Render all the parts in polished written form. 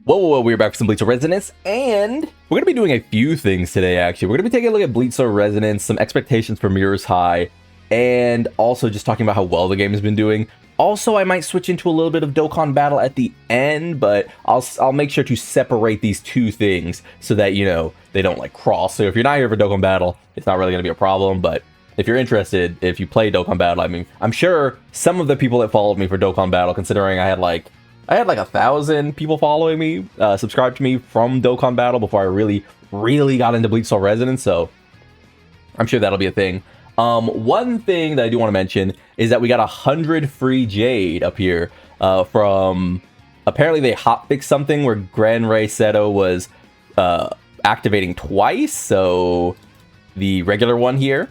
Whoa, we're back for some Bleach Soul Resonance, and we're going to be doing a few things today, actually. We're going to be taking a look at Bleach Soul Resonance, some expectations for Mirror's High, and also just talking about how well the game has been doing. Also, I might switch into a little bit of Dokkan Battle at the end, but I'll make sure to separate these two things so that, you know, they don't, like, cross. So if you're not here for Dokkan Battle, it's not really going to be a problem, but if you're interested, if you play Dokkan Battle, I mean, I'm sure some of the people that followed me for Dokkan Battle, considering I had like 1,000 people following me, subscribed to me from Dokkan Battle before I really got into Bleach Soul Resonance, so I'm sure that'll be a thing. One thing that I do want to mention is that we got 100 free Jade up here from, apparently they hotfixed something where Gran Rey Seto was activating twice, so the regular one here,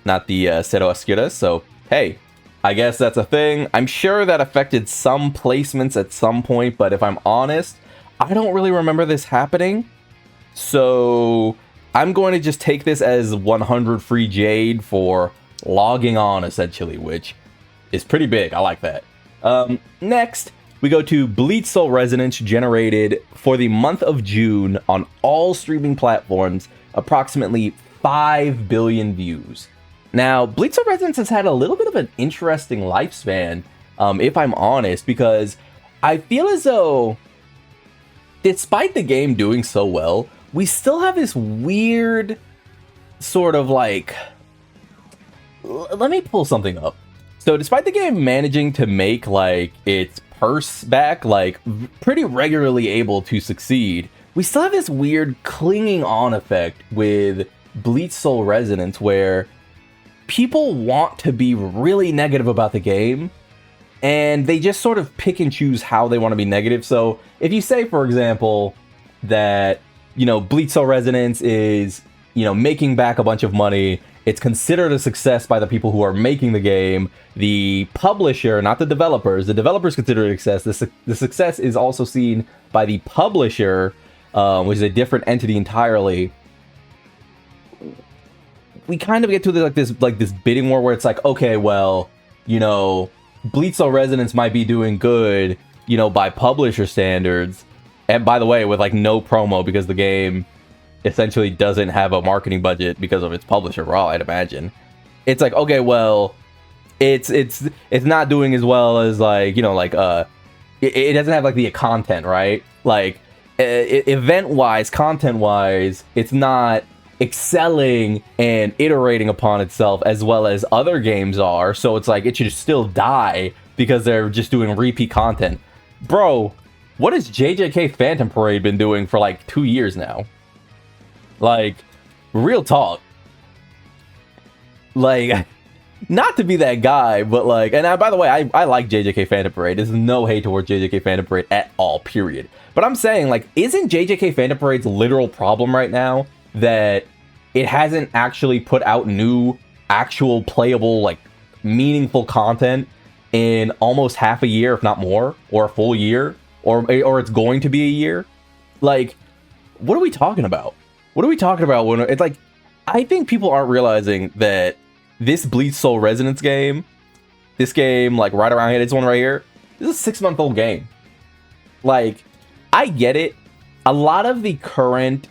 not the Seto Oscura, so hey, I guess that's a thing. I'm sure that affected some placements at some point, but if I'm honest, I don't really remember this happening. So I'm going to just take this as 100 free Jade for logging on, essentially, which is pretty big. I like that. Next, we go to Bleach Soul Resonance, generated for the month of June on all streaming platforms, approximately 5 billion views. Now, Bleach Soul Resonance has had a little bit of an interesting lifespan, if I'm honest, because I feel as though, despite the game doing so well, we still have this weird sort of like... Let me pull something up. So, despite the game managing to make, like, its purse back, like, pretty regularly able to succeed, we still have this weird clinging on effect with Bleach Soul Resonance, where people want to be really negative about the game, and they just sort of pick and choose how they want to be negative. So if you say, for example, that, you know, Bleach Soul Resonance is, you know, making back a bunch of money, it's considered a success by the people who are making the game, the publisher, not the developers consider it a success, the success is also seen by the publisher, which is a different entity entirely. We kind of get to this bidding war where it's like, okay, well, you know, Bleach Soul Resonance might be doing good, you know, by publisher standards, and by the way, with like no promo, because the game essentially doesn't have a marketing budget because of its publisher, Raw, I'd imagine. It's like, okay, well, it's not doing as well as, like, you know, like it doesn't have like the content, right? Like event wise, content wise, it's not excelling and iterating upon itself as well as other games are, so it's like it should still die because they're just doing repeat content. Bro, what has JJK Phantom Parade been doing for like 2 years now? Like, real talk. Like, not to be that guy, but like, and by the way, I like JJK Phantom Parade. There's no hate towards JJK Phantom Parade at all, period. But I'm saying, like, isn't JJK Phantom Parade's literal problem right now that it hasn't actually put out new, actual playable, like, meaningful content in almost half a year, if not more, or a full year, or it's going to be a year? Like, what are we talking about? What are we talking about when it's like, I think people aren't realizing that this Bleach Soul Resonance game, this game, like, right around here, this one right here, this is a 6-month-old game. Like, I get it. A lot of the current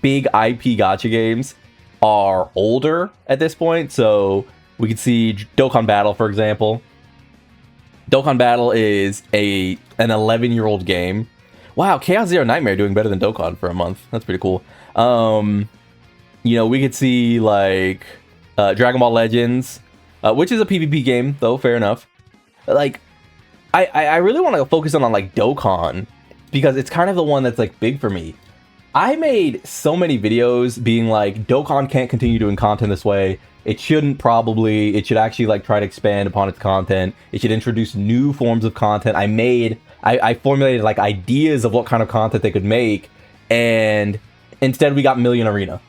big IP gacha games are older at this point. So we could see Dokkan Battle, for example. Dokkan Battle is an 11-year-old game. Wow, Chaos Zero Nightmare doing better than Dokkan for a month. That's pretty cool. You know, we could see like Dragon Ball Legends, which is a PvP game, though, fair enough. Like, I really want to focus on like Dokkan, because it's kind of the one that's like big for me. I made so many videos being like, Dokkan can't continue doing content this way. It shouldn't probably. It should actually like try to expand upon its content. It should introduce new forms of content. I formulated like ideas of what kind of content they could make, and instead we got Million Arena.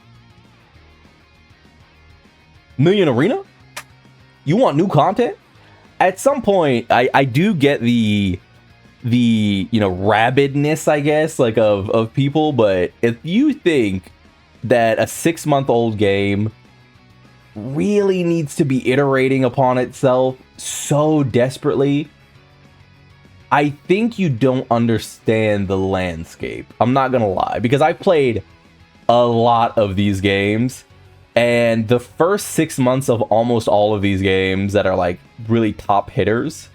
Million Arena? You want new content? At some point, I do get the you know, rabidness, I guess, like of people, but if you think that a 6-month-old game really needs to be iterating upon itself so desperately, I think you don't understand the landscape. I'm not gonna lie, because I played a lot of these games, and the first 6 months of almost all of these games that are like really top hitters.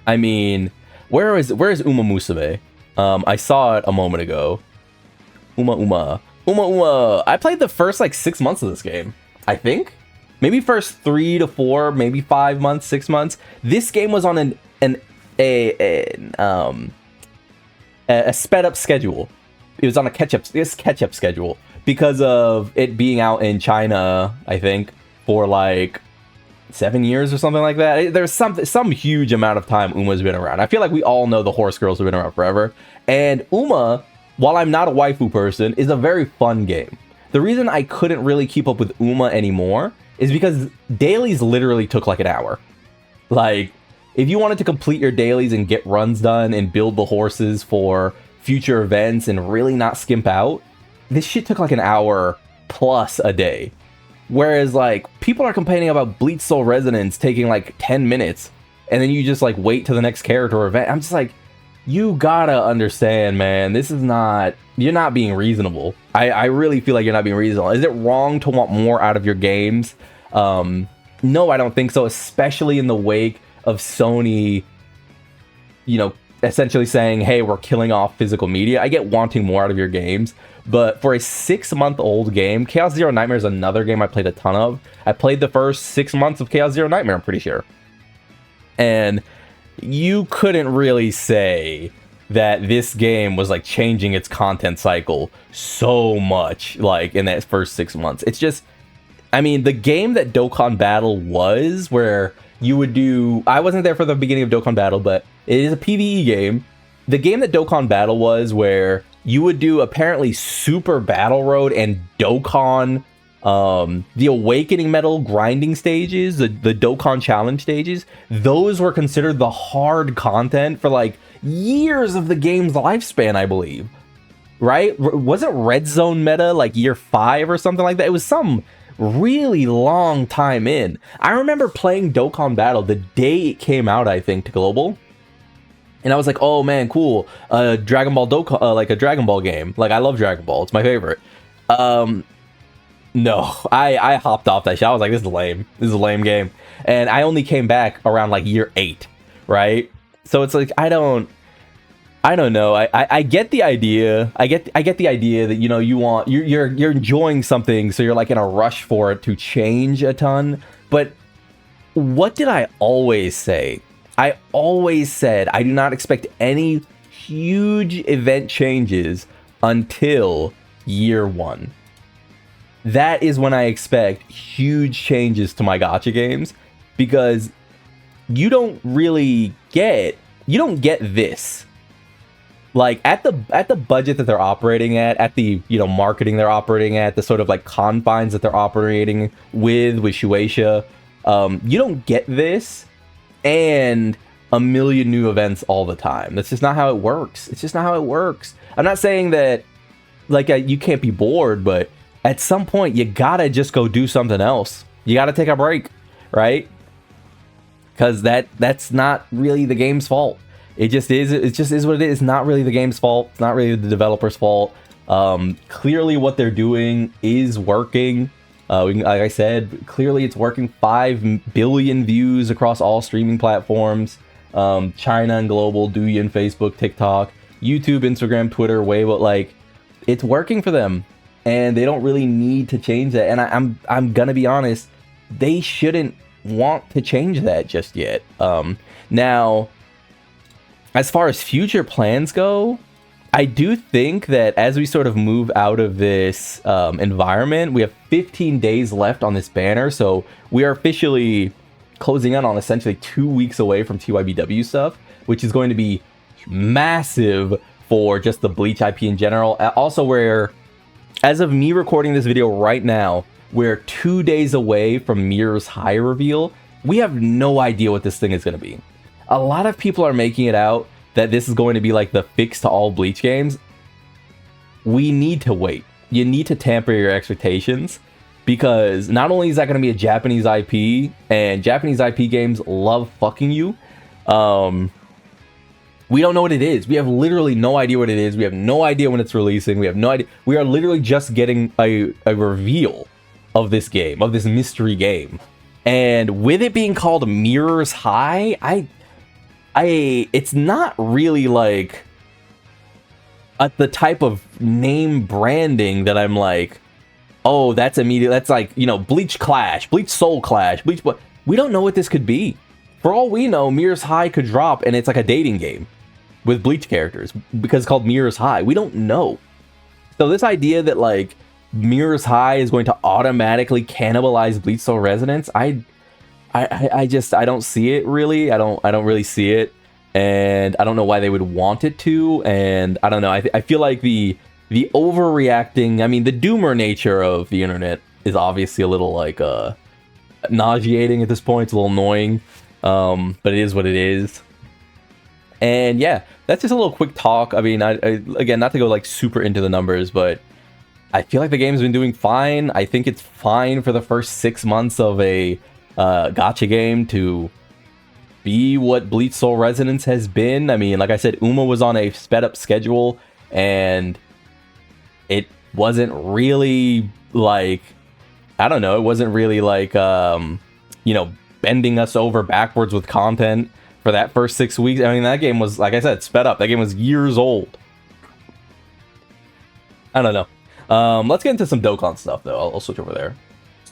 I mean, where is Uma Musume? I saw it a moment ago. Uma. I played the first like 6 months of this game, I think. Maybe first 3 to 4, maybe 5 months, 6 months. This game was on a sped up schedule. It was on a catch up schedule because of it being out in China, I think, for like 7 years or something like that. There's some huge amount of time Uma's been around. I feel like we all know the horse girls have been around forever. And Uma, while I'm not a waifu person, is a very fun game. The reason I couldn't really keep up with Uma anymore is because dailies literally took like an hour. Like, if you wanted to complete your dailies and get runs done and build the horses for future events and really not skimp out, this shit took like an hour plus a day. Whereas like people are complaining about Bleach Soul Resonance taking like 10 minutes and then you just like wait to the next character or event. I'm just like, you gotta understand, man, this is not, you're not being reasonable. I really feel like you're not being reasonable. Is it wrong to want more out of your games? No, I don't think so, especially in the wake of Sony, you know, essentially saying, hey, we're killing off physical media. I get wanting more out of your games, but for a 6-month-old game, Chaos Zero Nightmare is another game I played a ton of. I played the first 6 months of Chaos Zero Nightmare, I'm pretty sure. And you couldn't really say that this game was like changing its content cycle so much like in that first 6 months. It's just, I mean, the game that Dokkan Battle was, where you would do, I wasn't there for the beginning of Dokkan Battle, but it is a PvE game. The game that Dokkan Battle was, where you would do apparently Super Battle Road and Dokkan, the Awakening Metal grinding stages, the Dokkan Challenge stages, those were considered the hard content for like years of the game's lifespan, I believe. Right? Was it Red Zone meta like year 5 or something like that? It was some really long time in. I remember playing Dokkan Battle the day it came out, I think, to global. And I was like, oh man, cool. Dragon Ball Dokkan, like a Dragon Ball game. Like, I love Dragon Ball. It's my favorite. No, I hopped off that shit. I was like, this is lame. This is a lame game. And I only came back around like year 8, right? So it's like, I don't know. I get the idea. I get the idea that, you know, you're enjoying something, so you're like in a rush for it to change a ton. But what did I always say? I always said I do not expect any huge event changes until year 1. That is when I expect huge changes to my gacha games, because you don't get this. Like at the budget that they're operating at the, you know, marketing they're operating at, the sort of like confines that they're operating with Shueisha, you don't get this and a million new events all the time. That's just not how it works. It's just not how it works. I'm not saying that like you can't be bored, but at some point you gotta just go do something else. You gotta take a break, right? Because that's not really the game's fault. It just is what it is. It's not really the game's fault. It's not really the developer's fault. Clearly what they're doing is working. Like I said, clearly it's working. 5 billion views across all streaming platforms. China and global, Douyin, Facebook, TikTok, YouTube, Instagram, Twitter, Weibo. Like, it's working for them. And they don't really need to change that. And I'm gonna be honest, they shouldn't want to change that just yet. Now, as far as future plans go, I do think that as we sort of move out of this environment, we have 15 days left on this banner. So we are officially closing in on essentially 2 weeks away from TYBW stuff, which is going to be massive for just the Bleach IP in general. Also, where, as of me recording this video right now, we're 2 days away from Mirror's High reveal. We have no idea what this thing is going to be. A lot of people are making it out that this is going to be like the fix to all Bleach games. We need to wait. You need to temper your expectations, because not only is that going to be a Japanese IP, and Japanese IP games love fucking you, We don't know what it is. We have literally no idea what it is. We have no idea when it's releasing. We have no idea. We are literally just getting a reveal of this game, of this mystery game. And with it being called Mirrors High, it's not really like the type of name branding that I'm like, oh, that's immediate. That's like, you know, Bleach Clash, Bleach Soul Clash, Bleach. But we don't know what this could be. For all we know, Mirrors High could drop and it's like a dating game with Bleach characters because it's called Mirrors High. We don't know. So this idea that like Mirrors High is going to automatically cannibalize Bleach Soul Resonance, I don't see it really. I don't really see it, and I don't know why they would want it to. And I don't know. I feel like the overreacting. I mean, the doomer nature of the internet is obviously a little like nauseating at this point. It's a little annoying. But it is what it is. And yeah, that's just a little quick talk. I mean, I again, not to go like super into the numbers, but I feel like the game's been doing fine. I think it's fine for the first 6 months of a gacha game to be what Bleach Soul Resonance has been. I mean, like I said, Uma was on a sped up schedule, and it wasn't really like, I don't know, it wasn't really like, you know, bending us over backwards with content for that first 6 weeks. I mean, that game was, like I said, sped up. That game was years old. I don't know. Let's get into some Dokkan stuff, though. I'll switch over there.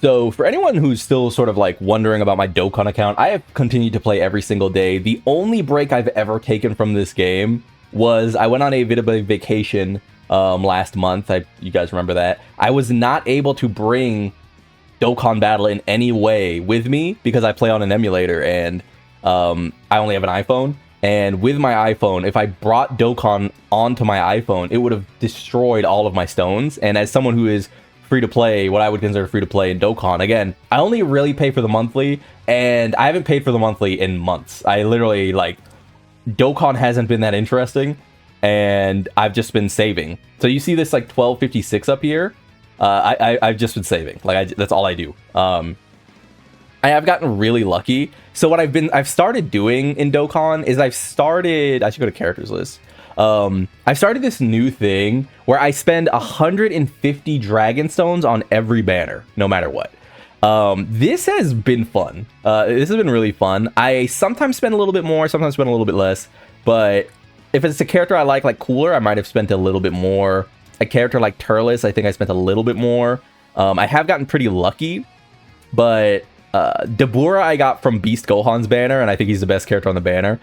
So, for anyone who's still sort of, like, wondering about my Dokkan account, I have continued to play every single day. The only break I've ever taken from this game was I went on a bit of a vacation last month. You guys remember that. I was not able to bring Dokkan Battle in any way with me because I play on an emulator, and I only have an iPhone. And with my iPhone, if I brought Dokkan onto my iPhone, it would have destroyed all of my stones. And as someone who is free to play, what I would consider free to play in Dokkan, again, I only really pay for the monthly, and I haven't paid for the monthly in months. I literally, like, Dokkan hasn't been that interesting, and I've just been saving. So you see this like 1256 up here. I've just been saving. Like, that's all I do. I have gotten really lucky. So what I've started doing in Dokkan is I should go to characters list. I started this new thing where I spend 150 dragon stones on every banner, no matter what. This has been fun. This has been really fun. I sometimes spend a little bit more, sometimes spend a little bit less, but if it's a character I like Cooler, I might have spent a little bit more. A character like Turles, I think I spent a little bit more. I have gotten pretty lucky, but Dabura I got from Beast Gohan's banner, and I think he's the best character on the banner.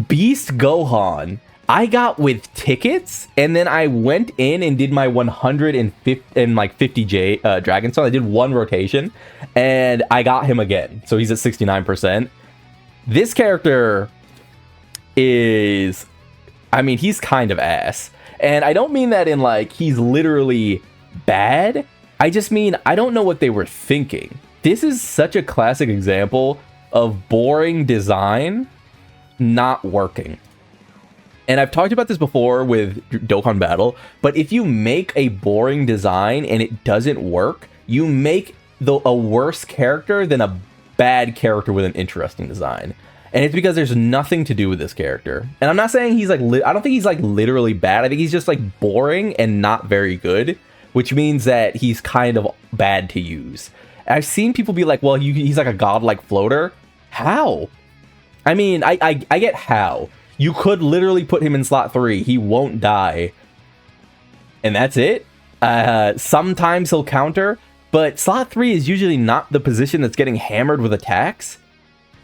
Beast Gohan, I got with tickets, and then I went in and did my 150 and like 50 Dragonstone. I did one rotation, and I got him again. So he's at 69%. This character is, I mean, he's kind of ass. And I don't mean that in like, he's literally bad. I just mean, I don't know what they were thinking. This is such a classic example of boring design not working. And I've talked about this before with Dokkan Battle, but if you make a boring design and it doesn't work, you make a worse character than a bad character with an interesting design. And it's because there's nothing to do with this character. And I'm not saying he's like, I don't think he's like literally bad. I think he's just like boring and not very good, which means that he's kind of bad to use. I've seen people be like, well, he's like a godlike floater. How? I mean, I get how. You could literally put him in slot 3. He won't die. And that's it. Sometimes he'll counter, but slot 3 is usually not the position that's getting hammered with attacks.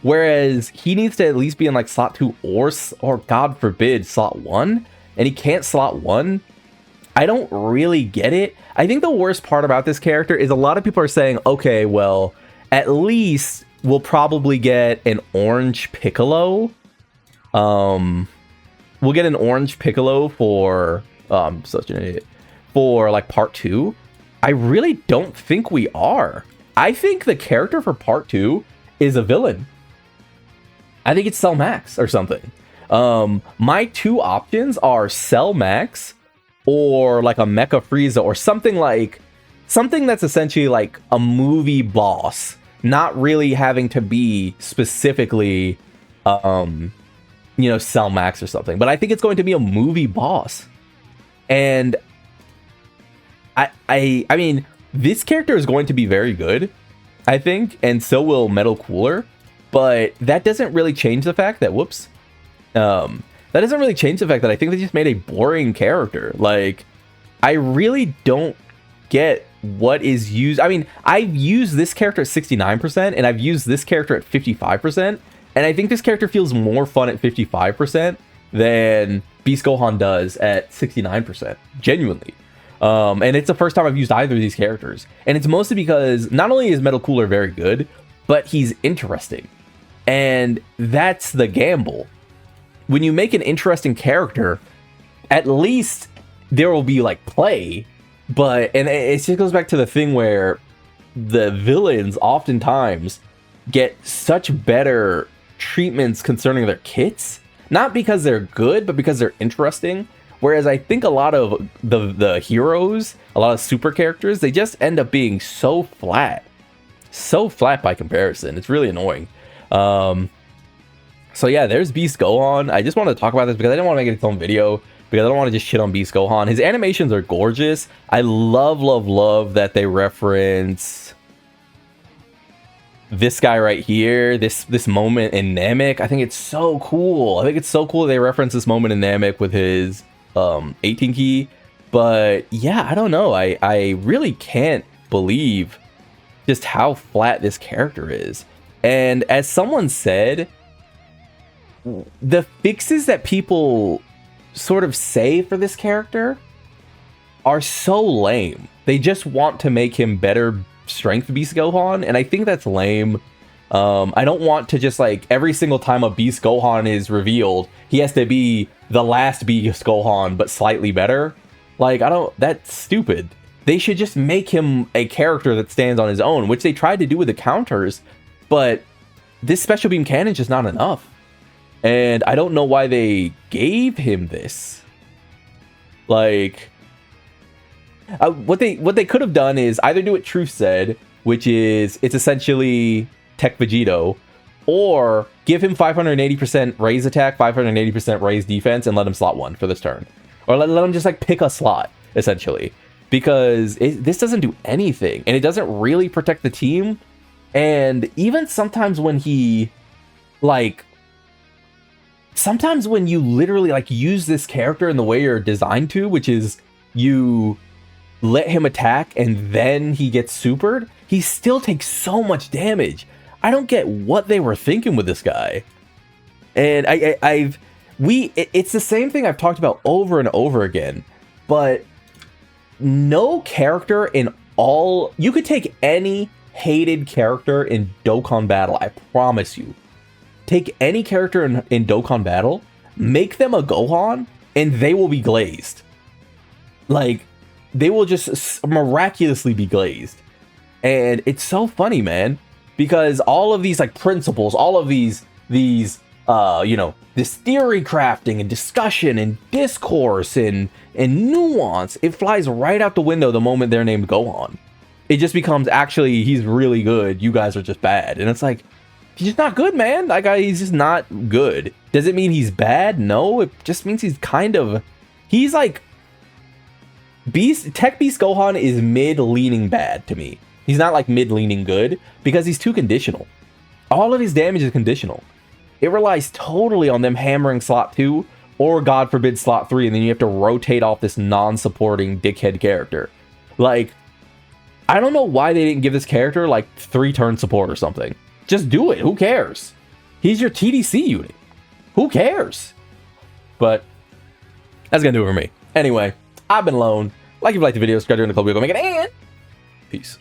Whereas he needs to at least be in like slot 2 or God forbid, slot 1. And he can't slot 1. I don't really get it. I think the worst part about this character is a lot of people are saying, okay, well, at least we'll probably get an orange Piccolo. We'll get an orange Piccolo for such an idiot, for like part 2. I really don't think we are. I think the character for part 2 is a villain. I think it's Cell Max or something. My two options are Cell Max or like a Mecha Frieza or something that's essentially like a movie boss, not really having to be specifically you know, Cell Max or something. But I think it's going to be a movie boss. And I mean, this character is going to be very good, I think, and so will Metal Cooler. But that doesn't really change the fact that, that doesn't really change the fact that I think they just made a boring character. Like, I really don't get what is used. I mean, I've used this character at 69%, and I've used this character at 55%, and I think this character feels more fun at 55% than Beast Gohan does at 69%, genuinely. And it's the first time I've used either of these characters, and it's mostly because not only is Metal Cooler very good, but he's interesting, and that's the gamble. When you make an interesting character, at least there will be like play. But, and it just goes back to the thing where the villains oftentimes get such better treatments concerning their kits, not because they're good, but because they're interesting. Whereas I think a lot of the heroes, a lot of super characters, they just end up being so flat by comparison. It's really annoying. So yeah, there's Beast Gohan. I just wanted to talk about this because I didn't want to make it its own video, because I don't want to just shit on Beast Gohan. His animations are gorgeous. I love that they reference this guy right here, this moment in Namek. I think it's so cool. I think it's so cool they reference this moment in Namek with his 18 key. But yeah, I don't know. I really can't believe just how flat this character is. And as someone said, the fixes that people sort of say for this character are so lame. They just want to make him better strength Beast Gohan, and I think that's lame. I don't want to just like every single time a Beast Gohan is revealed, he has to be the last Beast Gohan but slightly better. Like, that's stupid. They should just make him a character that stands on his own, which they tried to do with the counters, but this special beam cannon is just not enough. And I don't know why they gave him this. Like, what they could have done is either do what Truth said, which is it's essentially Tech Vegito, or give him 580% raise attack, 580% raise defense, and let him slot one for this turn. Or let him just like pick a slot, essentially. Because this doesn't do anything, and it doesn't really protect the team. And even sometimes when he, like, sometimes when you literally like use this character in the way you're designed to, which is you let him attack and then he gets supered, he still takes so much damage. I don't get what they were thinking with this guy. And it's the same thing I've talked about over and over again, but no character in all, you could take any hated character in Dokkan Battle, I promise you. Take any character in Dokkan Battle, make them a Gohan, and they will be glazed. Like, they will just miraculously be glazed. And it's so funny, man, because all of these like principles, all of these you know, this theory crafting and discussion and discourse and nuance, it flies right out the window the moment they're named Gohan. It just becomes, actually, he's really good, you guys are just bad. And it's like, he's just not good, man. That guy, he's just not good. Does it mean he's bad? No, it just means he's kind of, he's like, Tech Beast Gohan is mid-leaning bad to me. He's not like mid-leaning good, because he's too conditional. All of his damage is conditional. It relies totally on them hammering slot 2, or God forbid slot 3, and then you have to rotate off this non-supporting dickhead character. Like, I don't know why they didn't give this character like 3-turn support or something. Just do it. Who cares? He's your TDC unit. Who cares? But that's gonna do it for me. Anyway, I've been Lone. Like if you liked the video, subscribe to the club, we'll go make it, and peace.